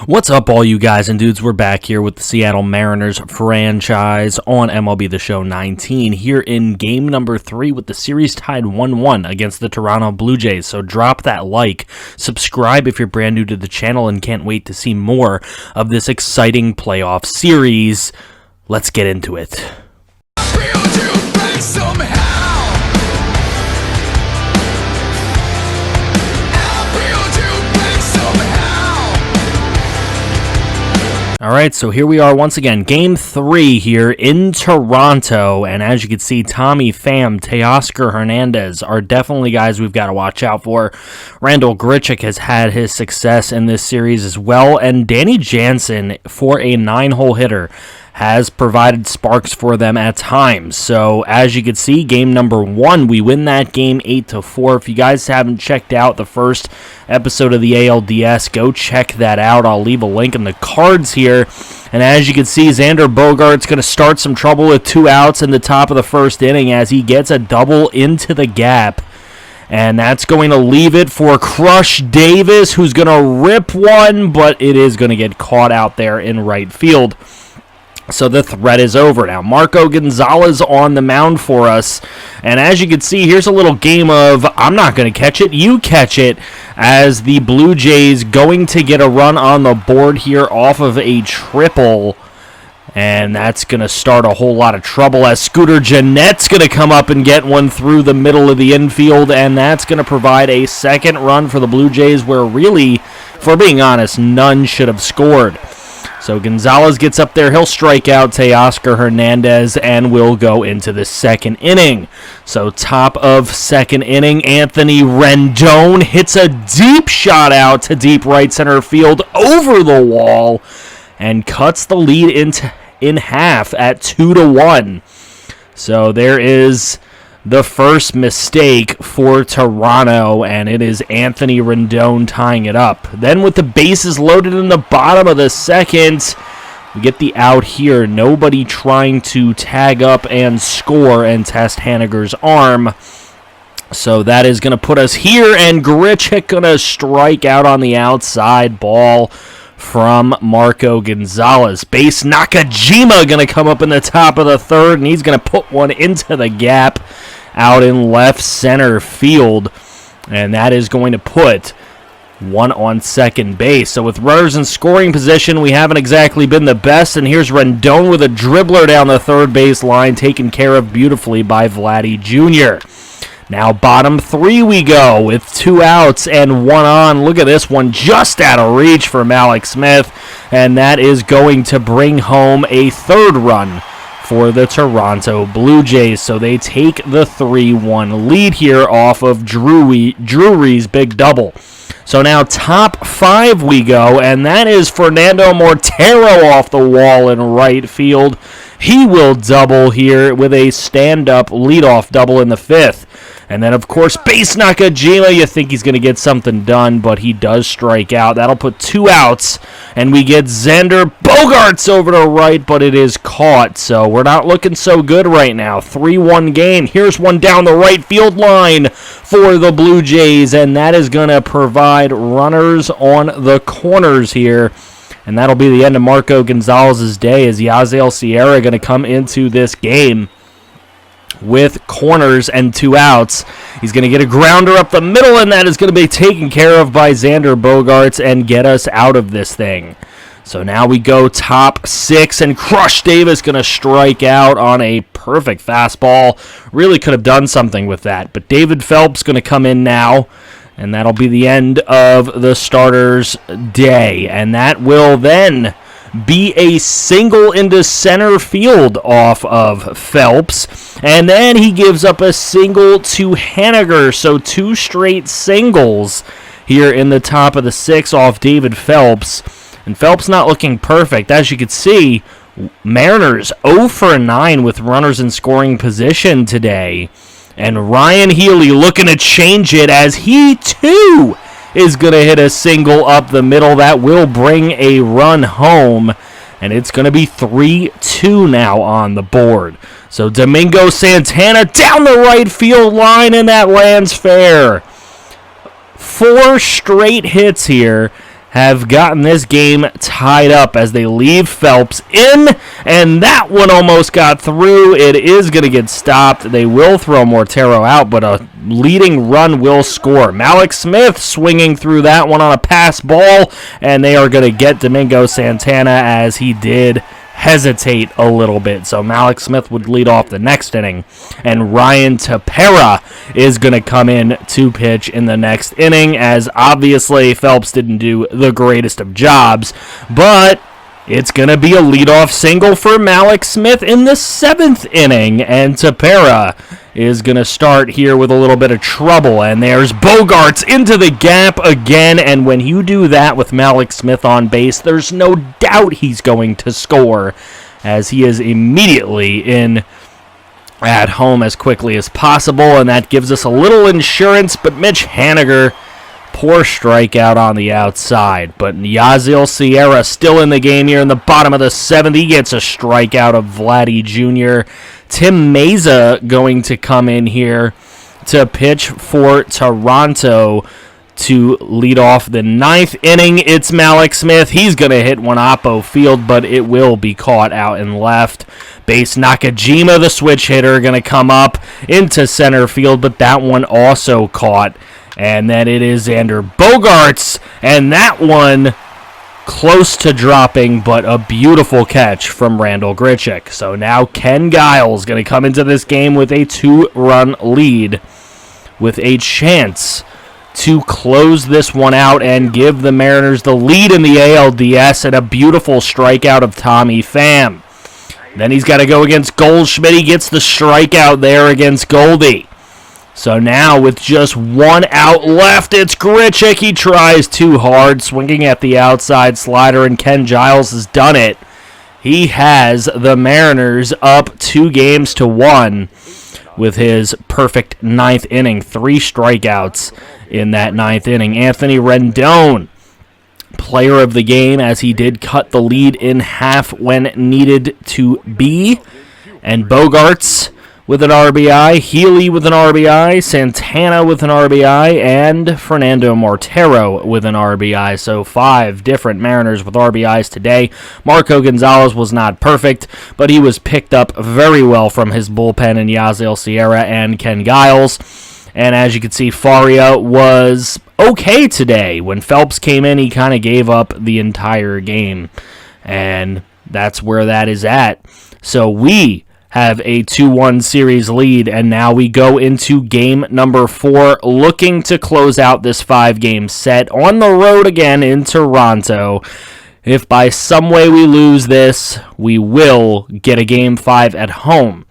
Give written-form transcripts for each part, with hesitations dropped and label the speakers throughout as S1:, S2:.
S1: What's up, all you guys and dudes? We're back here with the Seattle Mariners franchise on MLB The Show 19 here in game number 3 with the series tied 1-1 against the Toronto Blue Jays. So drop that like, subscribe if you're brand new to the channel and can't wait to see more of this exciting playoff series. Let's get into it. Alright, so here we are once again, Game 3 here in Toronto, and as you can see, Tommy Pham, Teoscar Hernandez are definitely guys we've got to watch out for. Randall Grichuk has had his success in this series as well, and Danny Jansen, for a 9-hole hitter, has provided sparks for them at times. So as you can see, game number 1, we win that game 8-4. If you guys haven't checked out the first episode of the ALDS, go check that out. I'll leave a link in the cards here. And as you can see, Xander Bogaerts going to start some trouble with 2 outs in the top of the first inning as he gets a double into the gap. And that's going to leave it for Crush Davis, who's going to rip one, but it is going to get caught out there in right field. So the threat is over now. Marco Gonzalez on the mound for us. And as you can see, here's a little game of I'm not going to catch it, you catch it, as the Blue Jays going to get a run on the board here off of a triple. And that's going to start a whole lot of trouble as Scooter Gennett's going to come up and get one through the middle of the infield. And that's going to provide a second run for the Blue Jays where really, for being honest, none should have scored. So Gonzalez gets up there, he'll strike out Teoscar Hernandez, and we'll go into the second inning. So top of second inning, Anthony Rendon hits a deep shot out to deep right center field over the wall and cuts the lead in half at 2-1. So there is the first mistake for Toronto, and it is Anthony Rendon tying it up. Then with the bases loaded in the bottom of the second, we get the out here. Nobody trying to tag up and score and test Haniger's arm. So that is going to put us here, and Grichuk going to strike out on the outside ball from Marco Gonzalez. Base Nakajima going to come up in the top of the third, and he's going to put one into the gap out in left center field, and that is going to put one on second base. So with runners in scoring position, we haven't exactly been the best, and here's Rendon with a dribbler down the third base line, taken care of beautifully by Vladdy Jr. Now bottom 3 we go with 2 outs and 1 on. Look at this one, just out of reach for Malik Smith, and that is going to bring home a third run for the Toronto Blue Jays. So they take the 3-1 lead here off of Drury's big double. So now top 5 we go, and that is Fernando Mortero off the wall in right field. He will double here with a stand-up leadoff double in the 5th. And then, of course, base Nakajima, you think he's going to get something done, but he does strike out. That'll put 2 outs, and we get Xander Bogaerts over to right, but it is caught. So we're not looking so good right now. 3-1 game. Here's one down the right field line for the Blue Jays, and that is going to provide runners on the corners here. And that'll be the end of Marco Gonzalez's day as Yaziel Sierra going to come into this game with corners and 2 outs. He's going to get a grounder up the middle, and that is going to be taken care of by Xander Bogaerts and get us out of this thing. So now we go top 6, and Crush Davis going to strike out on a perfect fastball. Really could have done something with that, but David Phelps going to come in now, and that'll be the end of the starter's day. And that will then be a single into center field off of Phelps, and then he gives up a single to Haniger. So 2 straight singles here in the top of the 6th off David Phelps, and Phelps not looking perfect. As you can see, Mariners 0 for 9 with runners in scoring position today, and Ryan Healy looking to change it as he too is going to hit a single up the middle. That will bring a run home, and it's going to be 3-2 now on the board. So Domingo Santana down the right field line, and that lands fair. 4 straight hits here have gotten this game tied up as they leave Phelps in, and that one almost got through. It is going to get stopped. They will throw Mortero out, but a leading run will score. Malik Smith swinging through that one on a pass ball, and they are going to get Domingo Santana as he did hesitate a little bit. So Malik Smith would lead off the next inning, and Ryan Tepera is going to come in to pitch in the next inning, as obviously Phelps didn't do the greatest of jobs, but it's going to be a leadoff single for Malik Smith in the 7th inning, and Tepera is going to start here with a little bit of trouble, and there's Bogaerts into the gap again, and when you do that with Malik Smith on base, there's no doubt he's going to score, as he is immediately in at home as quickly as possible, and that gives us a little insurance, but Mitch Haniger, poor strikeout on the outside, but Yasiel Sierra still in the game here in the bottom of the 7th. He gets a strikeout of Vladdy Jr. Tim Meza going to come in here to pitch for Toronto to lead off the 9th inning. It's Malik Smith. He's going to hit one oppo field, but it will be caught out in left base. Nakajima, the switch hitter, going to come up into center field, but that one also caught. And then it is Xander Bogaerts, and that one close to dropping, but a beautiful catch from Randall Grichuk. So now Ken Giles going to come into this game with a 2-run lead, with a chance to close this one out and give the Mariners the lead in the ALDS, and a beautiful strikeout of Tommy Pham. Then he's got to go against Goldschmidt. He gets the strikeout there against Goldie. So now with just one out left, it's Grichuk. He tries too hard, swinging at the outside slider, and Ken Giles has done it. He has the Mariners up 2-1 with his perfect 9th inning. 3 strikeouts in that 9th inning. Anthony Rendon, player of the game, as he did cut the lead in half when needed to be. And Bogaerts with an RBI, Healy with an RBI, Santana with an RBI, and Fernando Mortero with an RBI. So 5 different Mariners with RBIs today. Marco Gonzalez was not perfect, but he was picked up very well from his bullpen in Yasiel Sierra and Ken Giles. And as you can see, Faria was okay today. When Phelps came in, he kind of gave up the entire game. And that's where that is at. So we have a 2-1 series lead, and now we go into game number 4, looking to close out this 5-game set on the road again in Toronto. If by some way we lose this, we will get a game 5 at home.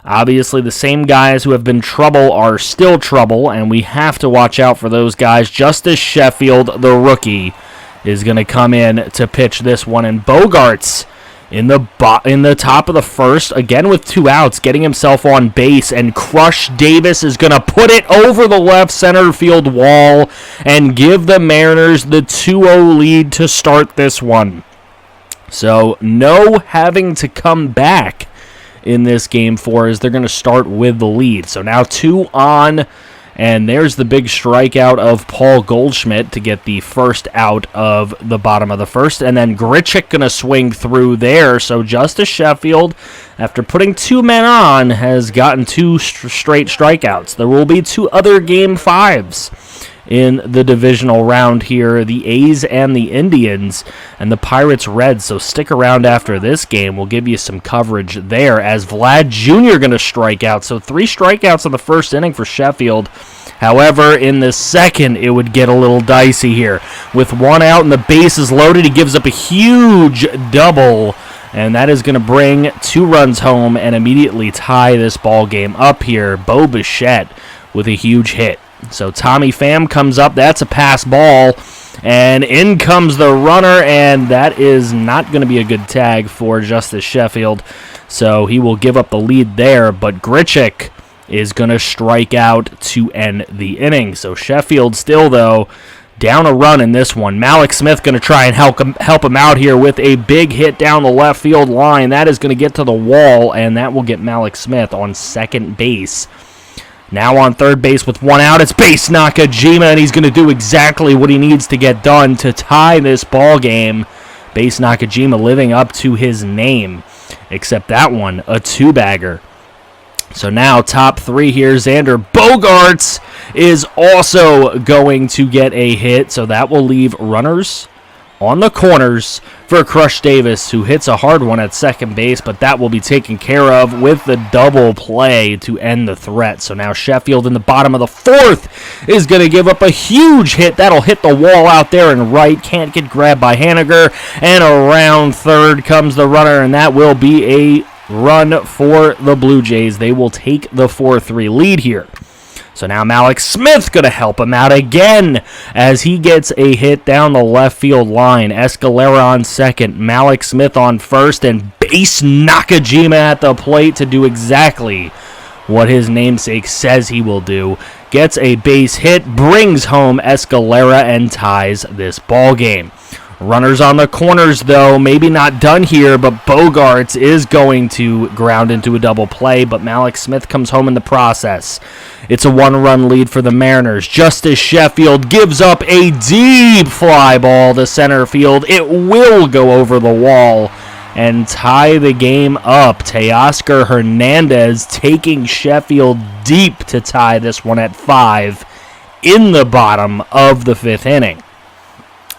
S1: Obviously, the same guys who have been trouble are still trouble, and we have to watch out for those guys. Justice Sheffield, the rookie, is going to come in to pitch this one, and Bogaerts in the top of the 1st, again with 2 outs, getting himself on base, and Crush Davis is going to put it over the left center field wall and give the Mariners the 2-0 lead to start this one. So no having to come back in this game 4, as they're going to start with the lead. So now 2 on, and there's the big strikeout of Paul Goldschmidt to get the first out of the bottom of the 1st. And then Grichuk going to swing through there. So Justice Sheffield, after putting 2 men on, has gotten 2 straight strikeouts. There will be 2 other game 5s in the divisional round here, the A's and the Indians, and the Pirates Reds. So stick around after this game. We'll give you some coverage there, as Vlad Jr. going to strike out. So 3 strikeouts in the 1st inning for Sheffield. However, in the 2nd, it would get a little dicey here. With 1 out and the bases loaded, he gives up a huge double, and that is going to bring 2 runs home and immediately tie this ball game up here. Bo Bichette with a huge hit. So Tommy Pham comes up. That's a pass ball, and in comes the runner, and that is not going to be a good tag for Justice Sheffield. So he will give up the lead there, but Grichuk is going to strike out to end the inning. So Sheffield still, though, down a run in this one. Malik Smith going to try and help him out here with a big hit down the left field line. That is going to get to the wall, and that will get Malik Smith on second base. Now on third base with one out, it's base Nakajima, and he's going to do exactly what he needs to get done to tie this ball game. Base Nakajima living up to his name, except that one, a two-bagger. So now top three here, Xander Bogaerts is also going to get a hit, so that will leave runners on the corners for Crush Davis, who hits a hard one at second base, but that will be taken care of with the double play to end the threat. So now Sheffield in the bottom of the fourth is going to give up a huge hit. That'll hit the wall out there and right. Can't get grabbed by Haniger. And around third comes the runner, and that will be a run for the Blue Jays. They will take the 4-3 lead here. So now Malik Smith going to help him out again as he gets a hit down the left field line. Escalera on second, Malik Smith on first, and base Nakajima at the plate to do exactly what his namesake says he will do. Gets a base hit, brings home Escalera, and ties this ball game. Runners on the corners, though, maybe not done here, but Bogaerts is going to ground into a double play, but Malik Smith comes home in the process. It's a one-run lead for the Mariners, just as Sheffield gives up a deep fly ball to center field. It will go over the wall and tie the game up. Teoscar Hernandez taking Sheffield deep to tie this one at 5 in the bottom of the 5th inning.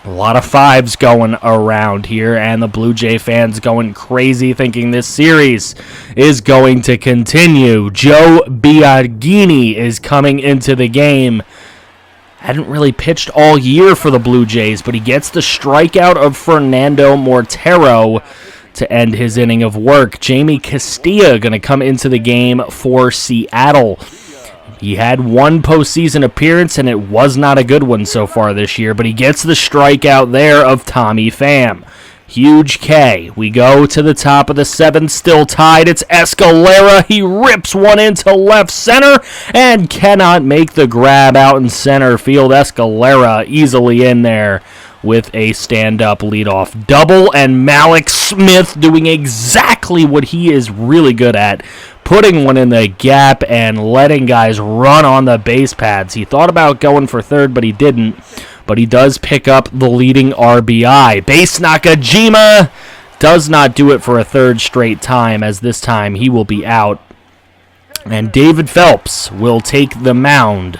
S1: A lot of fives going around here, and the Blue Jay fans going crazy thinking this series is going to continue. Joe Biagini is coming into the game. Hadn't really pitched all year for the Blue Jays, but he gets the strikeout of Fernando Mortero to end his inning of work. Jamie Castilla going to come into the game for Seattle. He had one postseason appearance, and it was not a good one so far this year, but he gets the strikeout there of Tommy Pham. Huge K. We go to the top of the 7th, still tied. It's Escalera. He rips one into left center and cannot make the grab out in center field. Escalera easily in there with a stand-up leadoff double, and Malik Smith doing exactly what he is really good at, putting one in the gap and letting guys run on the base pads. He thought about going for third, but he didn't. But he does pick up the leading RBI. Base Nakajima does not do it for a third straight time, as this time he will be out. And David Phelps will take the mound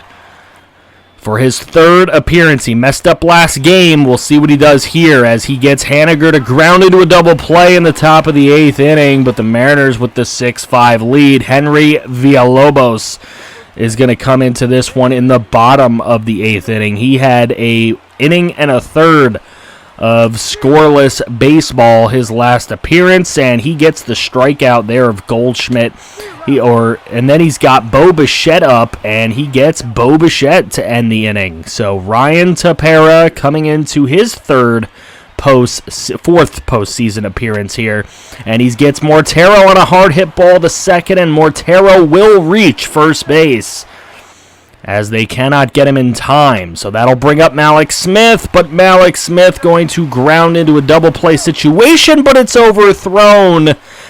S1: for his third appearance. He messed up last game. We'll see what he does here as he gets Haniger to ground into a double play in the top of the 8th inning, but the Mariners with the 6-5 lead. Henry Villalobos is going to come into this one in the bottom of the 8th inning. He had a inning and a third of scoreless baseball his last appearance, and he gets the strikeout there of Goldschmidt. And then he's got Bo Bichette up, and he gets Bo Bichette to end the inning. So Ryan Tepera coming into his fourth postseason appearance here, and he gets Mortero on a hard hit ball to second, and Mortero will reach first base as they cannot get him in time. So that'll bring up Malik Smith, but Malik Smith going to ground into a double play situation, but it's overthrown.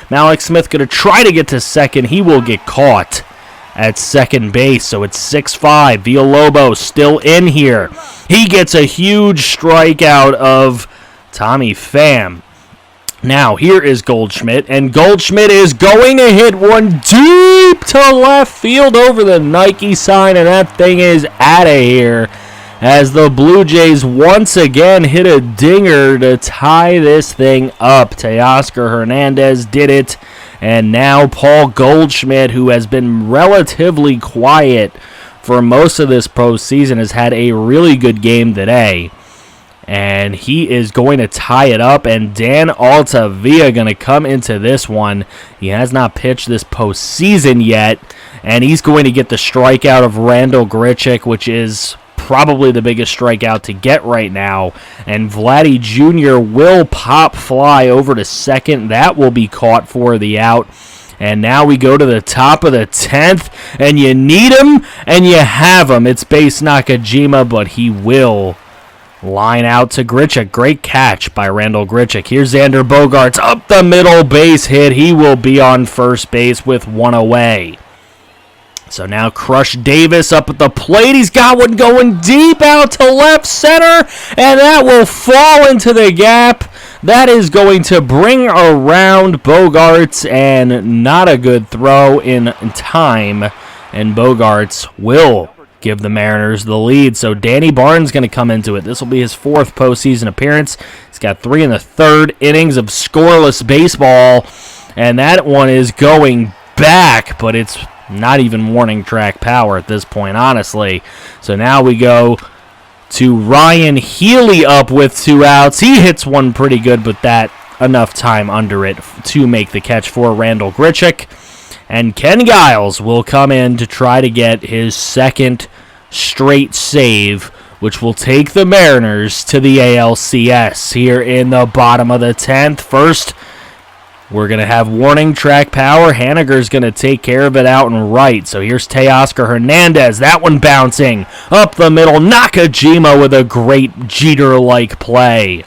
S1: Malik Smith going to try to get to second. He will get caught at second base, so it's 6-5. Villalobos still in here. He gets a huge strikeout of Tommy Pham. Now, here is Goldschmidt, and Goldschmidt is going to hit one deep to left field over the Nike sign, and that thing is out of here as the Blue Jays once again hit a dinger to tie this thing up. Teoscar Hernandez did it, and now Paul Goldschmidt, who has been relatively quiet for most of this postseason, has had a really good game today. And he is going to tie it up, and Dan Altavilla going to come into this one. He has not pitched this postseason yet, and he's going to get the strikeout of Randall Grichuk, which is probably the biggest strikeout to get right now. And Vladdy Jr. will pop fly over to second. That will be caught for the out. And now we go to the top of the 10th, and you need him, and you have him. It's base Nakajima, but he will line out to Grichuk. Great catch by Randall Grichuk. Here's Xander Bogaerts up the middle, base hit. He will be on first base with one away. So now Crush Davis up at the plate. He's got one going deep out to left center, and that will fall into the gap. That is going to bring around Bogaerts, and not a good throw in time. And Bogaerts will give the Mariners the lead. So Danny Barnes going to come into it. This will be his 4th postseason appearance. He's got 3 in the 3rd innings of scoreless baseball, and that one is going back, but it's not even warning track power at this point, honestly. So now we go to Ryan Healy up with 2 outs. He hits one pretty good, but that enough time under it to make the catch for Randall Grichuk. And Ken Giles will come in to try to get his 2nd straight save, which will take the Mariners to the ALCS here in the bottom of the 10th. First, we're going to have warning track power. Haniger's going to take care of it out and right. So here's Teoscar Hernandez. That one bouncing up the middle. Nakajima with a great Jeter-like play.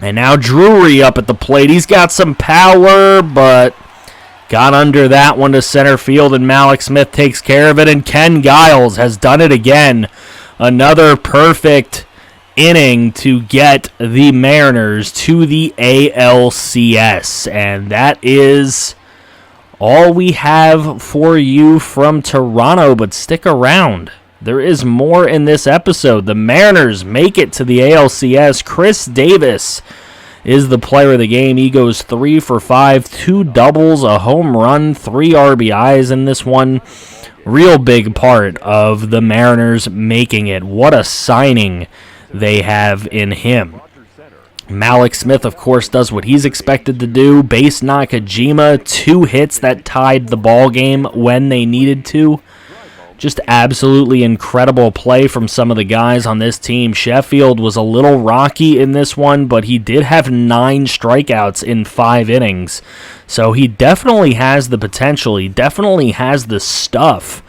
S1: And now Drury up at the plate. He's got some power, but got under that one to center field, and Malik Smith takes care of it. And Ken Giles has done it again. Another perfect inning to get the Mariners to the ALCS, and that is all we have for you from Toronto. But stick around, there is more in this episode. The Mariners make it to the ALCS. Chris Davis is the player of the game. He goes 3 for 5, 2 doubles, a home run, 3 RBIs in this one. Real big part of the Mariners making it. What a signing they have in him. Malik Smith, of course, does what he's expected to do. Base Nakajima, 2 hits that tied the ball game when they needed to. Just absolutely incredible play from some of the guys on this team. Sheffield was a little rocky in this one, but he did have 9 strikeouts in 5 innings. So he definitely has the potential. He definitely has the stuff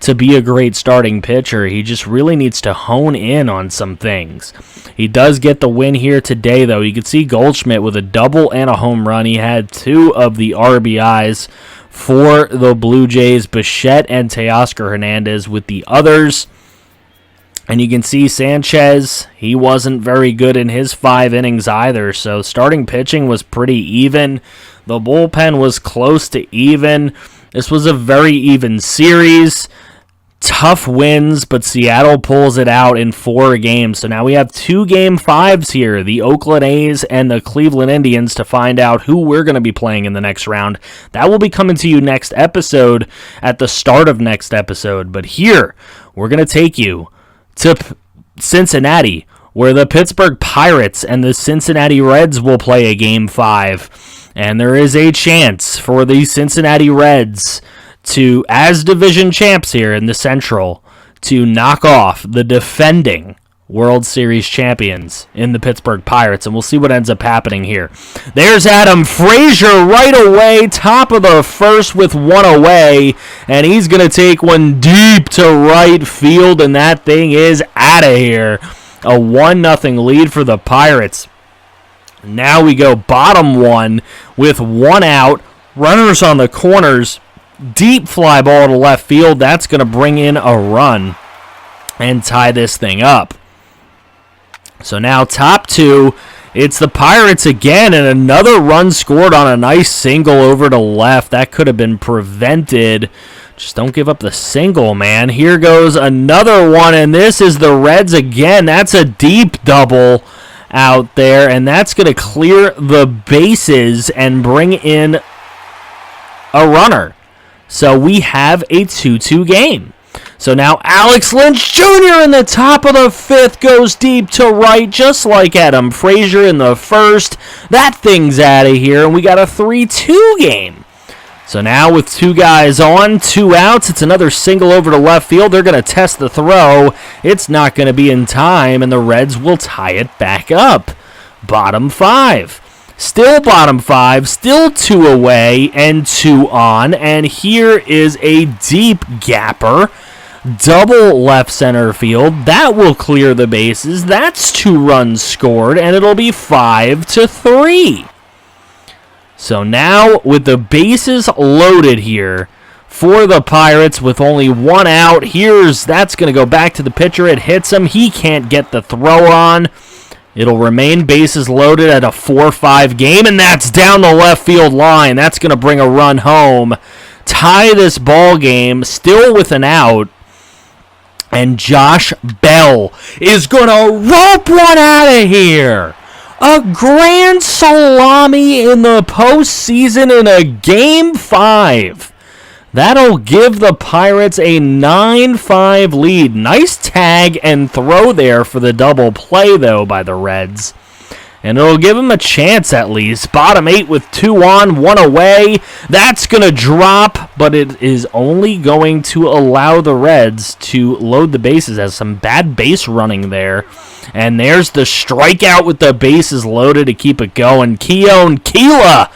S1: to be a great starting pitcher. He just really needs to hone in on some things. He does get the win here today, though. You can see Goldschmidt with a double and a home run. He had 2 of the RBIs for the Blue Jays. Bichette and Teoscar Hernandez with the others. And you can see Sanchez, he wasn't very good in his 5 innings either. So starting pitching was pretty even. The bullpen was close to even. This was a very even series. Tough wins, but Seattle pulls it out in 4 games. So now we have 2 Game 5s here, the Oakland A's and the Cleveland Indians, to find out who we're going to be playing in the next round. That will be coming to you next episode, at the start of next episode. But here, we're going to take you to Cincinnati, where the Pittsburgh Pirates and the Cincinnati Reds will play a Game 5. And there is a chance for the Cincinnati Reds to, as division champs here in the Central, to knock off the defending World Series champions in the Pittsburgh Pirates, and we'll see what ends up happening here. There's Adam Frazier right away, top of the first with 1 away, and he's going to take one deep to right field, and that thing is out of here. A 1-0 lead for the Pirates. Now we go bottom 1 with 1 out, runners on the corners. Deep fly ball to left field. That's going to bring in a run and tie this thing up. So now top 2, it's the Pirates again, and another run scored on a nice single over to left. That could have been prevented. Just don't give up the single, man. Here goes another one, and this is the Reds again. That's a deep double out there, and that's going to clear the bases and bring in a runner. So we have a 2-2 game. So now Alex Lynch Jr. in the top of the 5th goes deep to right, just like Adam Frazier in the 1st. That thing's out of here, and we got a 3-2 game. So now with 2 guys on, 2 outs, it's another single over to left field. They're going to test the throw. It's not going to be in time, and the Reds will tie it back up. Bottom 5. Still bottom 5, still 2 away and 2 on, and here is a deep gapper, double left center field. That will clear the bases. That's 2 runs scored, and it'll be 5-3. So now with the bases loaded here for the Pirates with only one out. That's going to go back to the pitcher. It hits him. He can't get the throw on. It'll remain bases loaded at a 4-5 game, and that's down the left field line. That's going to bring a run home. Tie this ball game, still with an out. And Josh Bell is going to rope one out of here. A grand salami in the postseason in a Game 5. That'll give the Pirates a 9-5 lead. Nice tag and throw there for the double play, though, by the Reds. And it'll give them a chance at least. Bottom 8 with 2 on, 1 away. That's going to drop, but it is only going to allow the Reds to load the bases as some bad base running there. And there's the strikeout with the bases loaded to keep it going. Keone Keela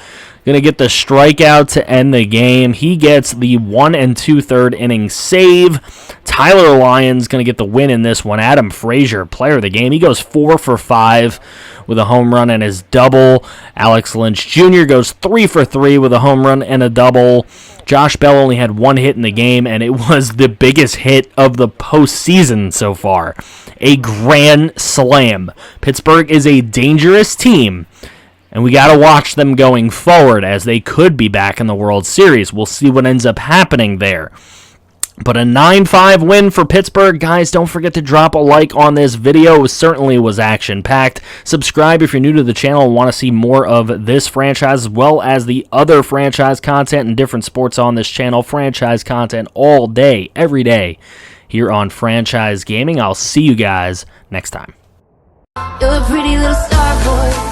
S1: going to get the strikeout to end the game. He gets the 1 2/3 inning save. Tyler Lyons going to get the win in this one. Adam Frazier, player of the game. He goes 4 for 5 with a home run and his double. Alex Lynch Jr. goes 3 for 3 with a home run and a double. Josh Bell only had 1 hit in the game, and it was the biggest hit of the postseason so far. A grand slam. Pittsburgh is a dangerous team, and we got to watch them going forward as they could be back in the World Series. We'll see what ends up happening there. But a 9-5 win for Pittsburgh. Guys, don't forget to drop a like on this video. It certainly was action-packed. Subscribe if you're new to the channel and want to see more of this franchise as well as the other franchise content and different sports on this channel. Franchise content all day, every day here on Franchise Gaming. I'll see you guys next time.
S2: You're a pretty little star boy.